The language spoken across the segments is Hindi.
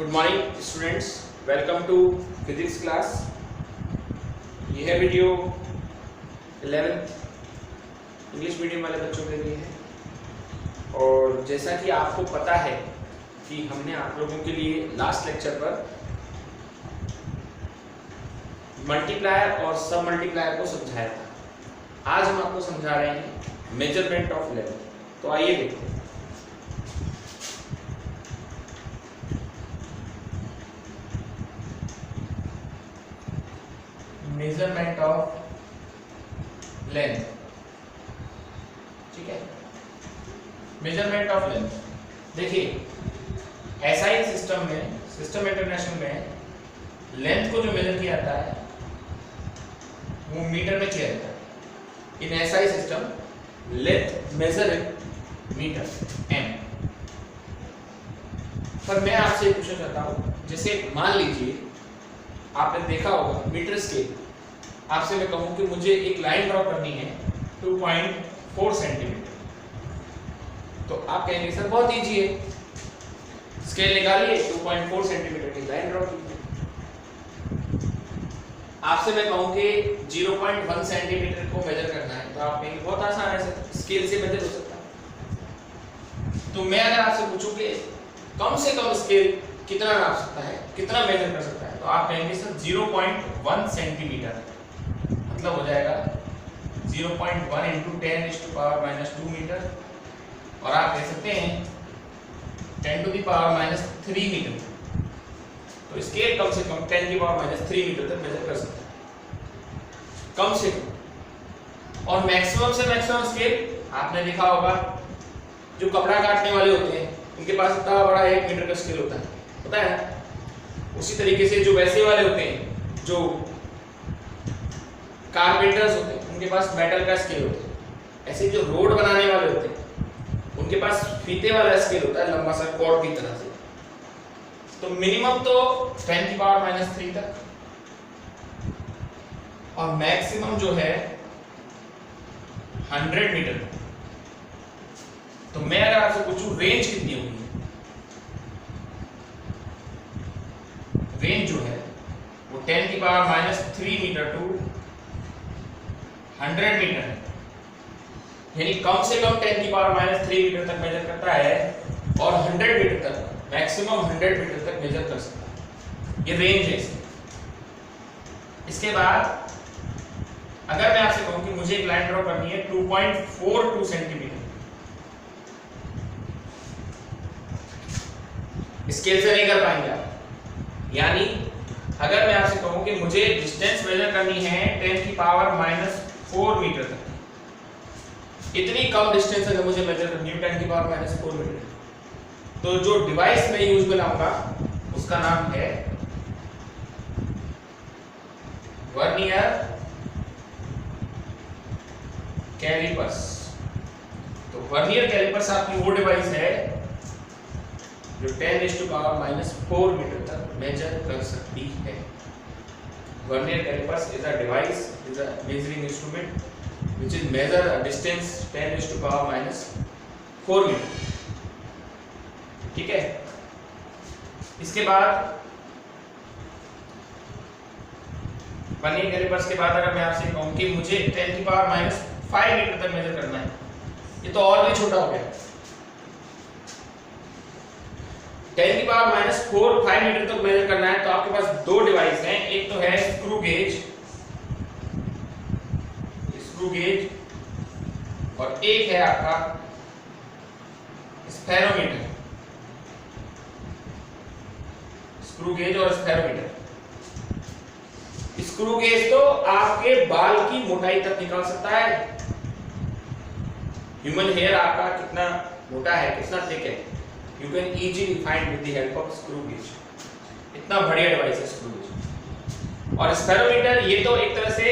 Good morning students, welcome to physics class. यह है वीडियो 11th इंग्लिश मीडियम वाले बच्चों के लिए है। और जैसा कि आपको पता है कि हमने आप लोगों के लिए लास्ट लेक्चर पर मल्टीप्लायर और सब मल्टीप्लायर को समझाया था। आज हम आपको समझा रहे हैं मेजरमेंट ऑफ लेंथ। तो आइए देखते हैं। मेजरमेंट ऑफ लेंथ, ठीक है। मेजरमेंट ऑफ लेंथ देखिए, एसआई सिस्टम में, सिस्टम इंटरनेशनल में लेंथ को जो मेजर किया जाता है वो मीटर में किया जाता है। In SI system length measure in metre M. पर मैं आपसे पूछना चाहता हूं, जैसे मान लीजिए आपने देखा होगा मीटर स्केल, आपसे मैं कहूं कि मुझे एक लाइन ड्रॉ करनी है 2.4 सेंटीमीटर, तो आप कहेंगे सर बहुत इजी है, स्केल निकालिए 2.4 सेंटीमीटर की लाइन ड्रॉ कीजिए। आपसे मैं कहूं कि 0.1 सेंटीमीटर को मेजर करना है, तो आप कहेंगे बहुत आसान है, स्केल से मेजर हो सकता है। तो मैं अगर आपसे पूछूं कि कम से कम स्केल कितना नाप सकता है, कितना मेजर कर सकता है, तो आप कहेंगे सर 0.1 सेंटीमीटर, मतलब हो जाएगा 0.1 इंटू 10⁻⁻2 मीटर, और आप कह सकते हैं 10⁻³ मीटर। तो स्केल कम से कम 10⁻³ मीटर तक मेजर कर सकता है, कम से कम। और मैक्सिमम से मैक्सिमम स्केल आपने देखा होगा, जो कपड़ा काटने वाले होते हैं उनके पास इतना बड़ा 1 मीटर का स्केल होता है, पता है। उसी तरीके से जो वैसे वाले होते हैं, जो कारपेंटर्स होते हैं, उनके पास मेटल का स्केल होता है। ऐसे जो रोड बनाने वाले होते हैं उनके पास फीते वाला स्केल होता है, लंबा सा कॉर्ड की तरह से। तो मिनिमम तो 10⁻³ तक, और मैक्सिमम जो है 100 मीटर। तो मैं अगर आपसे पूछूं रेंज कितनी होगी, रेंज जो है वो 10⁻³ मीटर टू 100 मीटर है, यानी कम से कम 10⁻³ मीटर तक मेजर करता है, और 100 मीटर तक, मैक्सिमम 100 मीटर तक मेजर कर सकता है। ये रेंज है इसकी। इसके बाद अगर मैं आपसे कहूं कि मुझे एक लाइन ड्रॉ करनी है 2.42 सेंटीमीटर, स्केल से नहीं कर पाएंगे आप। यानी अगर मैं आपसे कहूं कि मुझे डिस्टेंस मेजर करनी है 10⁻⁻4 मीटर तक, इतनी कम डिस्टेंस अगर मुझे मेजर करनी है 10⁻⁻4 मीटर, तो जो डिवाइस मैं यूज में लाऊंगा उसका नाम है वर्नियर कैलिपर्स। तो वर्नियर कैलिपर्स आपकी वो डिवाइस है जो 10⁻⁻4 मीटर तक मेजर कर सकती है। Vernier calipers is a device, is a measuring instrument which is measure a distance 10⁻⁴ metre, ठीक है। इसके बाद वर्नियर कैलिपर्स के बाद अगर मैं आपसे कहूं कि मुझे 10⁻⁵ मीटर तक मेजर करना है, ये तो और भी छोटा हो गया। 10⁻⁴ मीटर तक मेजर करना है, तो आपके पास दो डिवाइस हैं। एक तो है स्क्रू गेज, और एक है आपका स्फेरोमीटर। स्क्रू गेज और स्फेरोमीटर। स्क्रू गेज तो आपके बाल की मोटाई तक निकाल सकता है। ह्यूमन हेयर आपका कितना मोटा है, कितना थिक है, you can easily find with the help of screw gauge. इतना बढ़िया डिवाइस है स्क्रू गेज। और स्फेरोमीटर, ये तो एक तरह से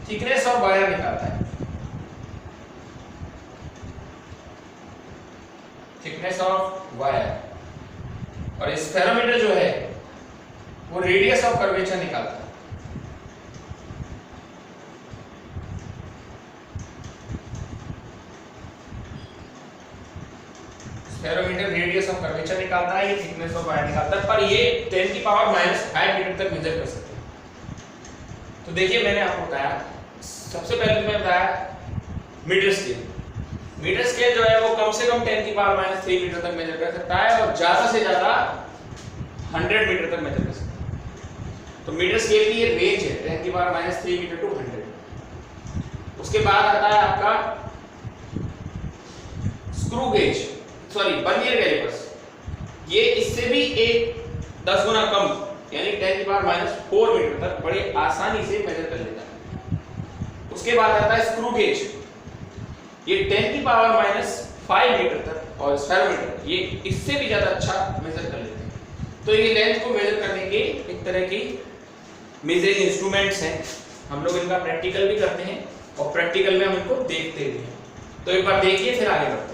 थिकनेस ऑफ वायर निकालता है, थिकनेस ऑफ वायर। और स्फेरोमीटर जो है वो रेडियस ऑफ कर्वेचर निकालता है। स्फेरोमीटर रेडियस ऑफ कर्वेचर निकालता है, ये थिकनेस ऑफ वायर निकालता है, पर ये 10 की पावर -5 मीटर तक मेजर कर सकते हैं। तो देखिए मैंने आपको बताया, सबसे पहले तो मैंने बताया मीटर स्केल। मीटर स्केल जो है वो कम से कम 10 की पावर -3 मीटर तक मेजर कर सकता है और ज्यादा से ज्यादा 100 मीटर तक मेजर कर सकता है। तो मीटर स्केल की ये रेंज है 10 की पावर -3 मीटर टू 100। उसके बाद आता है आपका screw gauge, sorry vernier calipers. ये इससे भी एक 10 गुना कम यानी 10 की पावर -4 मीटर तक बड़े आसानी से मेजर कर लेता है। उसके बाद आता है स्क्रू गेज, ये 10 की पावर -5 मीटर तक, और स्फेरोमीटर ये इससे भी ज्यादा अच्छा मेजर कर लेते हैं। तो ये लेंथ को मेजर करने के एक तरह की मेजरिंग इंस्ट्रूमेंट्स हैं। हम लोग इनका प्रैक्टिकल भी करते हैं और प्रैक्टिकल में हम इनको देखते भी हैं। तो एक बार देखिए फिर आगे बढ़ते हैं।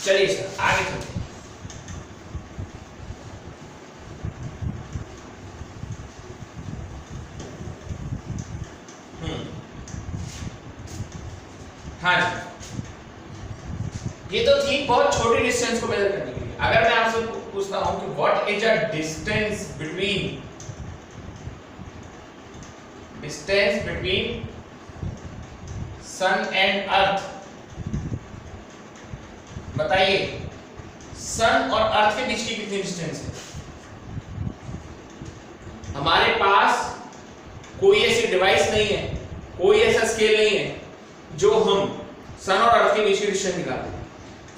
चलिए सर आगे चलते हैं। हाँ जी, ये तो थी बहुत छोटी डिस्टेंस को मेजर करने के लिए। अगर मैं आपसे पूछता हूं कि what is a distance between sun and earth, बताइए सन और अर्थ के बीच की कितनी डिस्टेंस है? हमारे पास कोई ऐसी डिवाइस नहीं है, कोई ऐसा स्केल नहीं है जो हम सन और अर्थ के बीच की डिस्टेंस निकाल दें।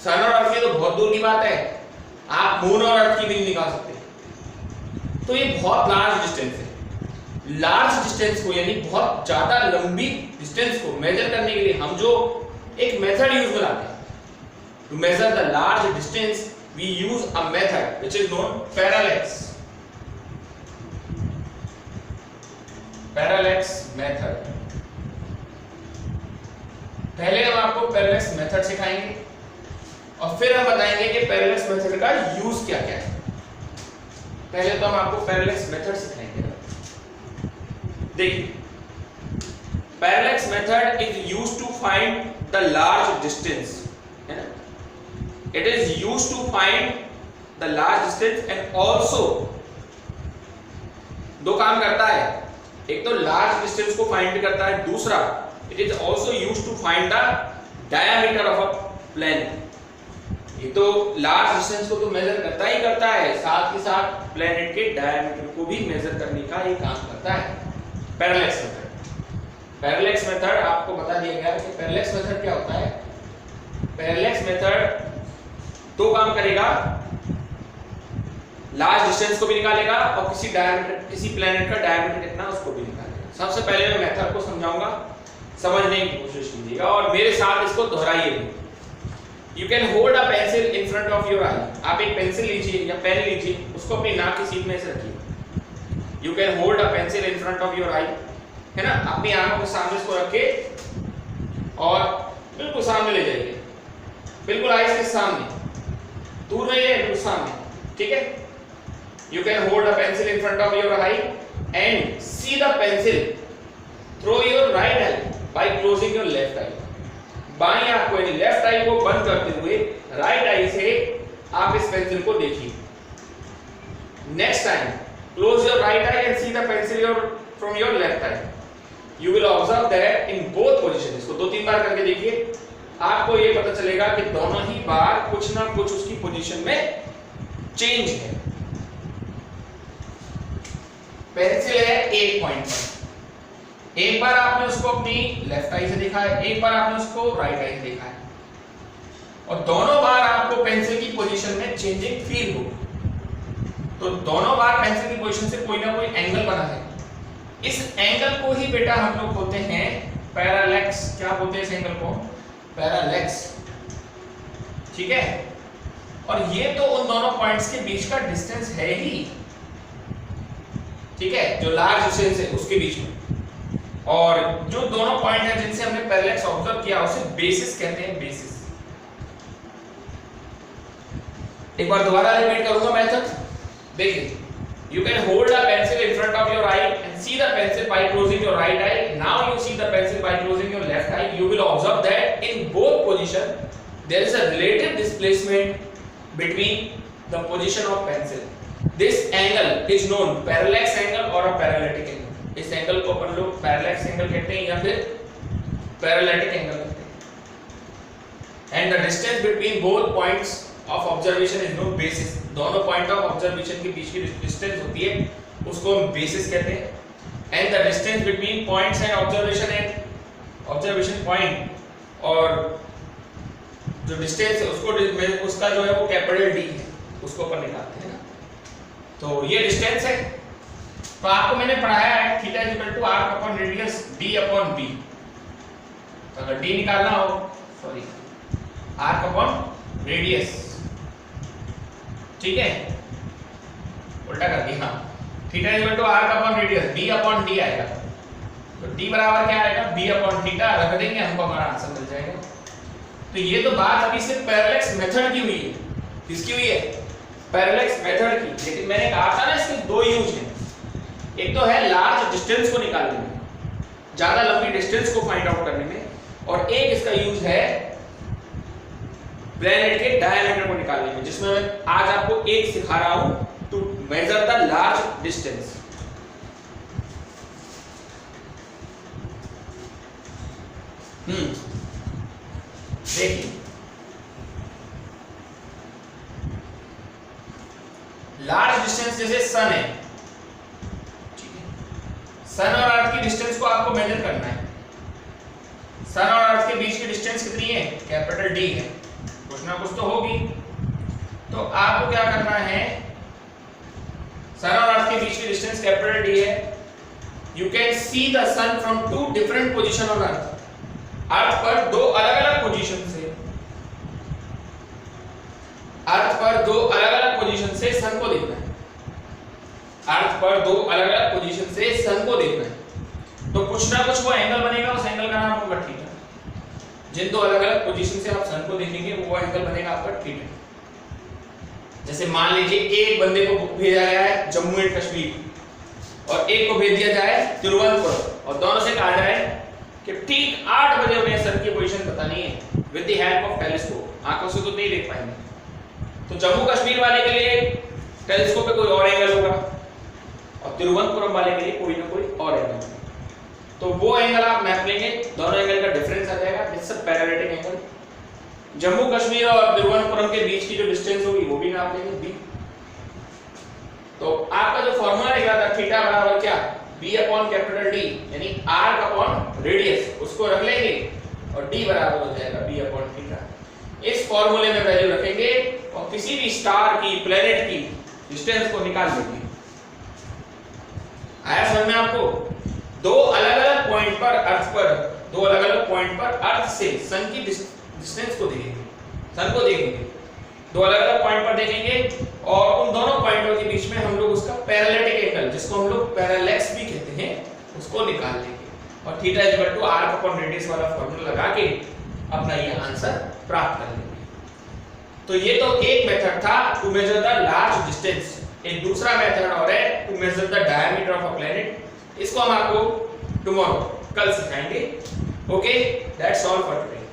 सन और अर्थ की तो बहुत दूर की बात है, आप मून और अर्थ की भी नहीं निकाल सकते। तो ये बहुत लार्ज डिस्टेंस है। लार्ज डिस्टेंस को यानी बहुत ज्यादा लंबी डिस्टेंस को मेजर करने के लिए हम जो एक मेथड यूज में लाते हैं, to measure the large distance we use a method which is known parallax method। पहले हम आपको पैरेलैक्स मेथड सिखाएंगे और फिर हम बताएंगे कि पैरेलैक्स मेथड का यूज क्या क्या है। पहले तो हम आपको पैरेलैक्स मेथड सिखाएंगे। देखिए, parallax method is used to find the large distance, है ना? It is used to find the large distance and also दो काम करता है, एक तो लार्ज डिस्टेंस को फाइंड करता है, दूसरा it is also used to find the diameter of a planet। ये तो लार्ज डिस्टेंस को तो मेजर करता ही करता है, साथ ही साथ प्लेनेट के डायमीटर को भी मेजर करने का ये काम करता है पैरेलैक्स मेथड। पैरेलैक्स मेथड आपको बता दिया गया कि पैरेलैक्स मेथड क्या होता है। पैरेलैक्स मेथड दो काम करेगा, लार्ज डिस्टेंस को भी निकालेगा और किसी प्लेनेट का डायमीटर कितना उसको भी निकालेगा। सबसे पहले मैं मेथड को समझाऊंगा, समझने की कोशिश कीजिएगा और मेरे साथ इसको दोहराइए भी। You can hold a pencil in front of your eye. आप एक पेंसिल लीजिए या पेन लीजिए, उसको अपनी नाक की सीध में से रखिए। You can hold a pencil in front of your eye, है ना? अपनी आंखों के सामने इसको रखे और बिल्कुल सामने ले जाइए, बिल्कुल आईज के सामने, दूर नहीं है, बिल्कुल सामने, ठीक है? You can hold a pencil in front of your eye and see the pencil through your right eye by closing your left eye। बाईं आंख को यानी लेफ्ट आई को बंद करते हुए राइट आई से आप इस पेंसिल को देखिए। Next time close your right eye and see the pencil from your left eye। You will observe that in both positions। इसको 2-3 बार करके देखिए, आपको ये पता चलेगा कि दोनों ही बार कुछ ना कुछ उसकी पोजीशन में चेंज है। पेंसिल है एक पॉइंट पर, एक बार आपने उसको अपनी लेफ्ट आई से देखा है, एक बार आपने उसको राइट आई से देखा है, और दोनों बार आपको पेंसिल की पोजीशन में चेंजिंग फील होगी। तो दोनों बार पेंसिल की पोजीशन से कोई ना कोई एंगल बना है। इस एंगल को ही बेटा हम लोग बोलते हैं पैरेलैक्स। क्या बोलते हैं इस एंगल को? पैरेलैक्स, ठीक है? और ये तो उन दोनों पॉइंट्स के बीच का डिस्टेंस है ही। ठीक है, जो लार्ज डिस्टेंस है उसके बीच में, और जो दोनों पॉइंट हैं जिनसे हमने पैरेलैक्स ऑब्जर्व किया उसे बेसिस कहते हैं, बेसिस। एक बार दोबारा रिपीट करूंगा मेथड, देखिए, you can hold a pencil in front of your eye and see the pencil by closing your right eye. Now you see the pencil by closing your left eye. You will observe that in both position there is a relative displacement between the position of pencil. This angle is known parallax angle or a parallatic angle. इस एंगल को अपन लोग parallax angle कहते हैं या फिर parallatic angle कहते हैं। And the distance between both points of observation is known basis. दोनों पॉइंट ऑफ ऑब्जर्वेशन के बीच की डिस्टेंस होती है उसको हम बेसिस कहते हैं। And the distance between points and observation point और जो डिस्टेंस है उसका जो है वो कैपिटल डी है, उसको अपन निकालते हैं ना। तो ये डिस्टेंस है, तो आपको मैंने पढ़ाया है theta is equal to arc upon radius D upon B. तो अगर डी निकालना हो, सॉरी आर्क अपॉन रेडियस, ठीक है, उल्टा कर दिया, theta is equal to arc upon radius B upon D आएगा। तो डी बराबर क्या आएगा, बी अपॉन थीटा, रख देंगे हमको हमारा आंसर मिल जाएगा। तो ये तो बात अभी सिर्फ पैरेलैक्स मेथड की हुई है, किसकी हुई है, पैरेलैक्स मेथड की। लेकिन मैंने कहा था ना इसके दो यूज हैं, एक तो है लार्ज डिस्टेंस को निकालने में, ज्यादा लंबी डिस्टेंस को फाइंड आउट करने में, और एक इसका यूज है प्लेनेट के डायमीटर को निकालने में, जिसमें मैं आज आपको एक सिखा रहा हूं, to measure the large distance. देखिए, लार्ज डिस्टेंस जैसे सन है, ठीक है, सन और अर्थ की डिस्टेंस को आपको मेजर करना है। सन और अर्थ के बीच की डिस्टेंस कितनी है, कैपिटल डी है, कुछ ना कुछ तो होगी। तो आपको क्या करना है, सन और अर्थ के बीच की डिस्टेंस कैपिटल डी है। You can see the sun from two different position on earth. Earth पर दो अलग-अलग पोजीशन से, अर्थ पर दो अलग-अलग पोजीशन से सन को देखना है, अर्थ पर दो अलग-अलग पोजीशन से सन को देखना है। तो कुछ ना कुछ वो एंगल बनेगा, उस एंगल का नाम होगा थीटा। जिन दो अलग-अलग पोजीशन से आप सन को देखेंगे वो एंगल बनेगा आपका थीटा। जैसे मान लीजिए एक बंदे को भेजा गया है जम्मू एंड कश्मीर और एक को भेज दिया जाए तिरुवनंतपुरम, और दोनों से कहा जाए कि ठीक 8 बजे उन्हें सन की पोजीशन बतानी है with the help of telescope. आंखों से तो नहीं देख पाएंगे, तो जम्मू कश्मीर वाले के लिए टेलीस्कोप पे कोई और एंगल होगा और तिरुवनंतपुरम वाले के लिए कोई ना कोई और एंगल होगा। तो वो एंगल आप मैप लेंगे, दोनों एंगल का डिफरेंस आ जाएगा, it's a parallactic angle. Jammu Kashmir और तिरुवनंतपुरम के बीच की जो डिस्टेंस होगी वो भी नाप लेंगे, बी। तो आपका जो फार्मूला निकला था थीटा बराबर क्या, बी अपॉन कैपिटल डी, यानी आर्क अपॉन रेडियस, उसको रख लेंगे और डी बराबर हो जाएगा बी अपॉन थीटा। इस फार्मूले में वैल्यू रखेंगे और किसी भी स्टार की, प्लेनेट की डिस्टेंस को निकाल लेंगे। आया समझ में आपको? दो अलग-अलग पॉइंट पर अर्थ पर, दो अलग-अलग पॉइंट पर अर्थ से सन की डिस्टेंस को देखेंगे, सन को देखेंगे, दो अलग-अलग पॉइंट पर देखेंगे और उन दोनों पॉइंटों के बीच में हम लोग उसका पैरेलैटिक एंगल, जिसको हम लोग पैरेलैक्स भी कहते हैं, उसको निकाल लेंगे और theta is equal to arc upon radius वाला फार्मूला लगा के अपना ये आंसर प्राप्त कर लेंगे। तो ये तो एक मेथड था to measure the large distance. एक दूसरा मेथड और है to measure the diameter of a planet, इसको हम आपको टुमारो, कल सिखाएंगे। Okay, that's all for today.